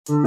Assalamualaikum,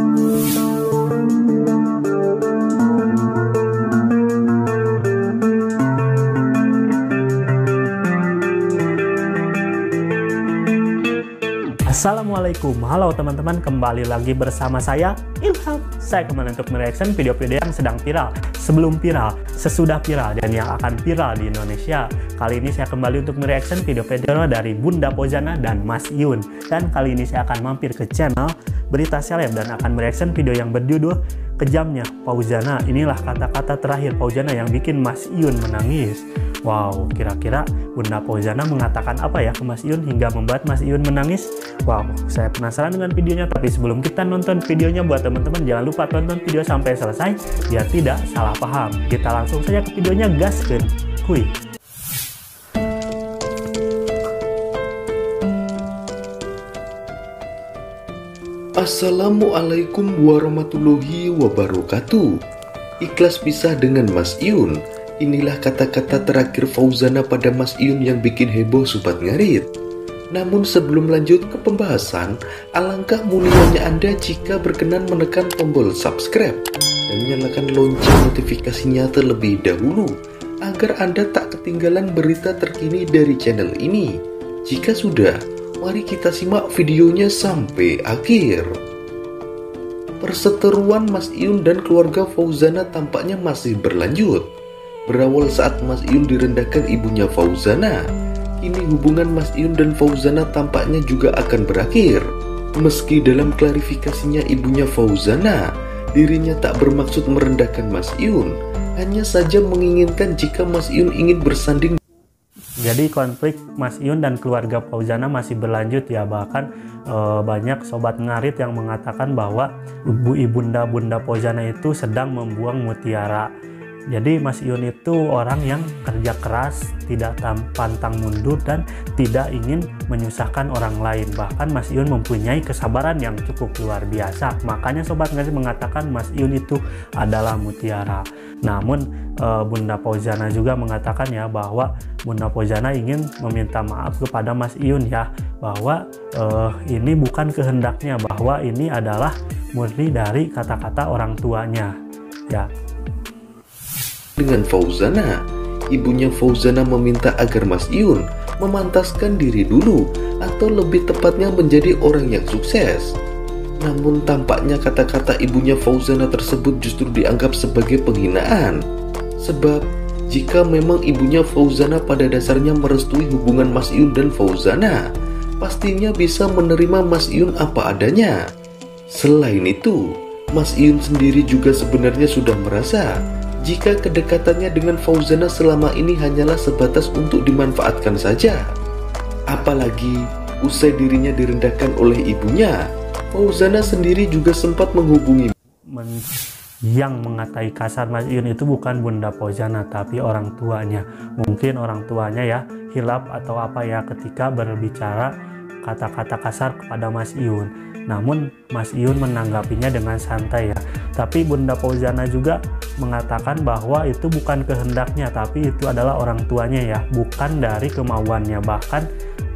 halo teman-teman, kembali lagi bersama saya Ilham. Saya kembali untuk mereaction video-video yang sedang viral, sebelum viral, sesudah viral, dan yang akan viral di Indonesia. Kali ini saya kembali untuk mereaction video-video dari Bunda Fauzana dan Mas Iyun. Dan kali ini saya akan mampir ke channel Berita Seleb dan akan mereaction video yang berjudul Kejamnya Fauzana. Inilah kata-kata terakhir Fauzana yang bikin Mas Iyun menangis. Wow, kira-kira Bunda Fauzana mengatakan apa ya ke Mas Iyun hingga membuat Mas Iyun menangis? Wow, saya penasaran dengan videonya. Tapi sebelum kita nonton videonya, buat teman-teman jangan lupa tonton video sampai selesai biar tidak salah paham. Kita langsung saja ke videonya, gaskeun. Kuy. Assalamualaikum warahmatullahi wabarakatuh. Ikhlas pisah dengan Mas Iyun. Inilah kata-kata terakhir Fauzana pada Mas Iyun yang bikin heboh Sobat Ngarit. Namun sebelum lanjut ke pembahasan, alangkah mulianya Anda jika berkenan menekan tombol subscribe dan nyalakan lonceng notifikasinya terlebih dahulu agar Anda tak ketinggalan berita terkini dari channel ini. Jika sudah, mari kita simak videonya sampai akhir. Perseteruan Mas Iyun dan keluarga Fauzana tampaknya masih berlanjut. Berawal saat Mas Iyun direndahkan ibunya Fauzana, kini hubungan Mas Iyun dan Fauzana tampaknya juga akan berakhir. Meski dalam klarifikasinya ibunya Fauzana, dirinya tak bermaksud merendahkan Mas Iyun, hanya saja menginginkan jika Mas Iyun ingin bersanding. Jadi konflik Mas Iyun dan keluarga Fauzana masih berlanjut ya, bahkan banyak Sobat Ngarit yang mengatakan bahwa Bunda Fauzana itu sedang membuang mutiara. Jadi Mas Iyun itu orang yang kerja keras, tidak pantang mundur, dan tidak ingin menyusahkan orang lain. Bahkan Mas Iyun mempunyai kesabaran yang cukup luar biasa. Makanya Sobat Ngarit mengatakan Mas Iyun itu adalah mutiara. Namun Bunda Fauzana juga mengatakan ya bahwa Bunda Fauzana ingin meminta maaf kepada Mas Iyun ya, bahwa ini bukan kehendaknya, bahwa ini adalah murni dari kata-kata orang tuanya ya. Dengan Fauzana, ibunya Fauzana meminta agar Mas Iyun memantaskan diri dulu, atau lebih tepatnya menjadi orang yang sukses. Namun tampaknya kata-kata ibunya Fauzana tersebut justru dianggap sebagai penghinaan. Sebab jika memang ibunya Fauzana pada dasarnya merestui hubungan Mas Iyun dan Fauzana, pastinya bisa menerima Mas Iyun apa adanya. Selain itu, Mas Iyun sendiri juga sebenarnya sudah merasa jika kedekatannya dengan Fauzana selama ini hanyalah sebatas untuk dimanfaatkan saja. Apalagi usai dirinya direndahkan oleh ibunya, Fauzana sendiri juga sempat menghubungi. Yang mengatai kasar Mas Iyun itu bukan Bunda Fauzana, tapi orang tuanya. Mungkin orang tuanya ya hilap atau apa ya ketika berbicara kata-kata kasar kepada Mas Iyun. Namun Mas Iyun menanggapinya dengan santai ya. Tapi Bunda Fauzana juga mengatakan bahwa itu bukan kehendaknya, tapi itu adalah orang tuanya ya, bukan dari kemauannya. Bahkan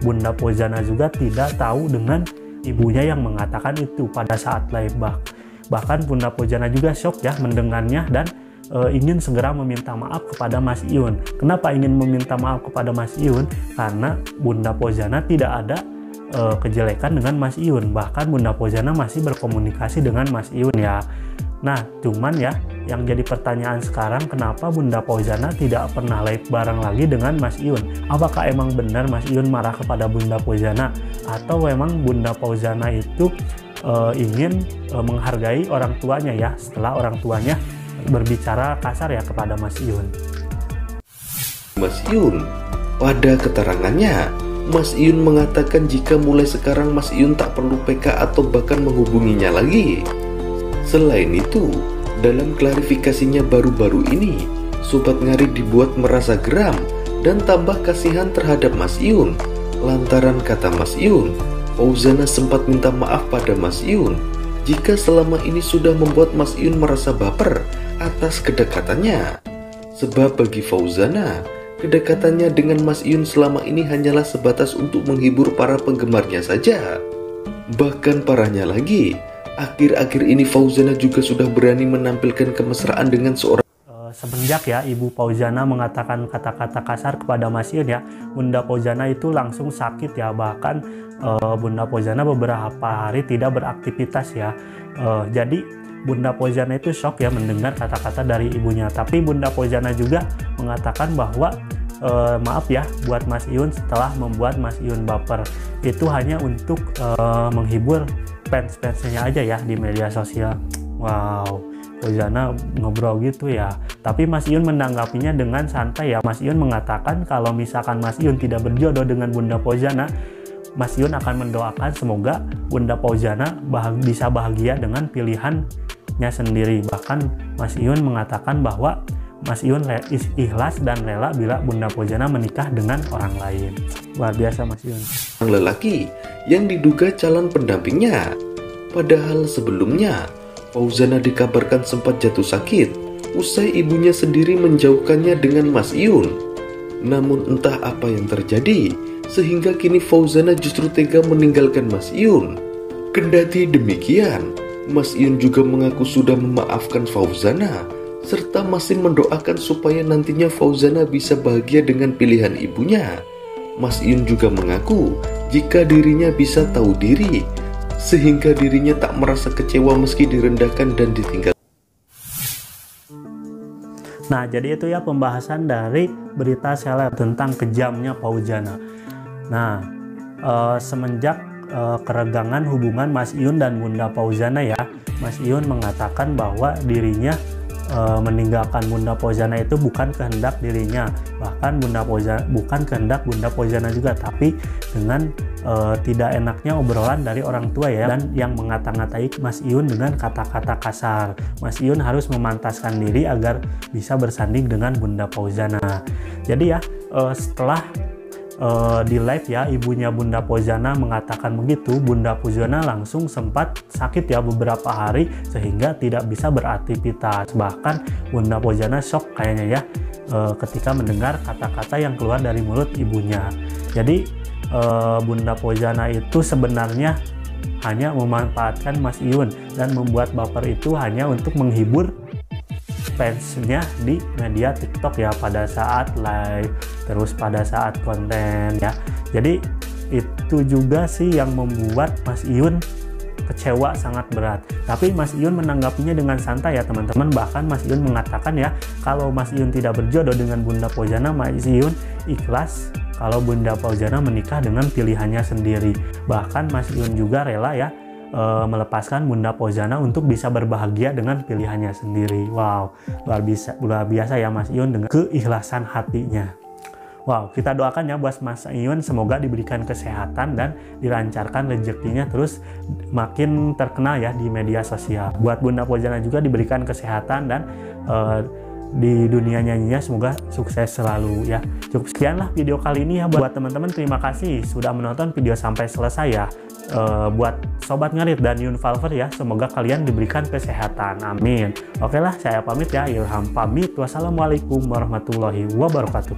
Bunda Fauzana juga tidak tahu dengan ibunya yang mengatakan itu pada saat live. Bahkan Bunda Fauzana juga shock ya mendengarnya dan ingin segera meminta maaf kepada Mas Iyun. Kenapa ingin meminta maaf kepada Mas Iyun? Karena Bunda Fauzana tidak ada kejelekan dengan Mas Iyun. Bahkan Bunda Fauzana masih berkomunikasi dengan Mas Iyun ya. Nah cuman ya yang jadi pertanyaan sekarang, kenapa Bunda Fauzana tidak pernah live bareng lagi dengan Mas Iyun? Apakah emang benar Mas Iyun marah kepada Bunda Fauzana, atau memang Bunda Fauzana itu ingin menghargai orang tuanya ya, setelah orang tuanya berbicara kasar ya kepada Mas Iyun? Mas Iyun, pada keterangannya, Mas Iyun mengatakan jika mulai sekarang Mas Iyun tak perlu PK atau bahkan menghubunginya lagi. Selain itu, dalam klarifikasinya baru-baru ini, Sobat Ngarit dibuat merasa geram dan tambah kasihan terhadap Mas Iyun. Lantaran kata Mas Iyun, Fauzana sempat minta maaf pada Mas Iyun jika selama ini sudah membuat Mas Iyun merasa baper atas kedekatannya. Sebab bagi Fauzana, kedekatannya dengan Mas Iyun selama ini hanyalah sebatas untuk menghibur para penggemarnya saja. Bahkan parahnya lagi, Akhir-akhir ini Fauzana juga sudah berani menampilkan kemesraan dengan seorang. Semenjak ya Ibu Fauzana mengatakan kata-kata kasar kepada Mas Iyun ya, Bunda Fauzana itu langsung sakit ya. Bahkan Bunda Fauzana beberapa hari tidak beraktivitas ya. Jadi Bunda Fauzana itu shock ya mendengar kata-kata dari ibunya. Tapi Bunda Fauzana juga mengatakan bahwa maaf ya buat Mas Iyun setelah membuat Mas Iyun baper. Itu hanya untuk menghibur fans-fansnya aja ya di media sosial. Wow, Fauzana ngobrol gitu ya. Tapi Mas Iyun menanggapinya dengan santai ya. Mas Iyun mengatakan kalau misalkan Mas Iyun tidak berjodoh dengan Bunda Fauzana, Mas Iyun akan mendoakan semoga Bunda Fauzana bisa bahagia dengan pilihannya sendiri. Bahkan Mas Iyun mengatakan bahwa Mas Iyun ikhlas dan rela bila Bunda Fauzana menikah dengan orang lain. Luar biasa Mas Iyun. Lelaki yang diduga calon pendampingnya. Padahal sebelumnya Fauzana dikabarkan sempat jatuh sakit usai ibunya sendiri menjauhkannya dengan Mas Iyun. Namun entah apa yang terjadi sehingga kini Fauzana justru tega meninggalkan Mas Iyun. Kendati demikian, Mas Iyun juga mengaku sudah memaafkan Fauzana serta masih mendoakan supaya nantinya Fauzana bisa bahagia dengan pilihan ibunya. Mas Iyun juga mengaku jika dirinya bisa tahu diri sehingga dirinya tak merasa kecewa meski direndahkan dan ditinggal. Nah, jadi itu ya pembahasan dari berita seleb tentang kejamnya Fauzana. Nah, semenjak keregangan hubungan Mas Iyun dan Bunda Fauzana ya, Mas Iyun mengatakan bahwa dirinya meninggalkan Bunda Fauzana itu bukan kehendak dirinya, bahkan bukan kehendak Bunda Fauzana juga, tapi dengan tidak enaknya obrolan dari orang tua ya, dan yang mengata-ngatai Mas Iyun dengan kata-kata kasar. Mas Iyun harus memantaskan diri agar bisa bersanding dengan Bunda Fauzana. Jadi ya setelah di live ya ibunya Bunda Fauzana mengatakan begitu, Bunda Fauzana langsung sempat sakit ya beberapa hari sehingga tidak bisa beraktivitas. Bahkan Bunda Fauzana shock kayaknya ya ketika mendengar kata-kata yang keluar dari mulut ibunya. Jadi Bunda Fauzana itu sebenarnya hanya memanfaatkan Mas Iyun dan membuat baper itu hanya untuk menghibur fansnya di media TikTok ya, pada saat live, terus pada saat konten ya. Jadi itu juga sih yang membuat Mas Iyun kecewa sangat berat. Tapi Mas Iyun menanggapinya dengan santai ya teman-teman. Bahkan Mas Iyun mengatakan ya, kalau Mas Iyun tidak berjodoh dengan Bunda Fauzana, Mas Iyun ikhlas kalau Bunda Fauzana menikah dengan pilihannya sendiri. Bahkan Mas Iyun juga rela ya melepaskan Bunda Fauzana untuk bisa berbahagia dengan pilihannya sendiri. Wow, luar biasa ya Mas Iyun dengan keikhlasan hatinya. Wow, kita doakan ya buat Mas Iyun semoga diberikan kesehatan dan dilancarkan rezekinya terus makin terkenal ya di media sosial. Buat Bunda Fauzana juga diberikan kesehatan dan di dunia nyanyinya semoga sukses selalu ya. Cukup sekianlah video kali ini ya buat teman-teman. Terima kasih sudah menonton video sampai selesai ya. Buat Sobat Ngarit dan Yun Valver ya, semoga kalian diberikan kesehatan, amin. Oke lah, saya pamit ya, Ilham pamit. Wassalamualaikum warahmatullahi wabarakatuh.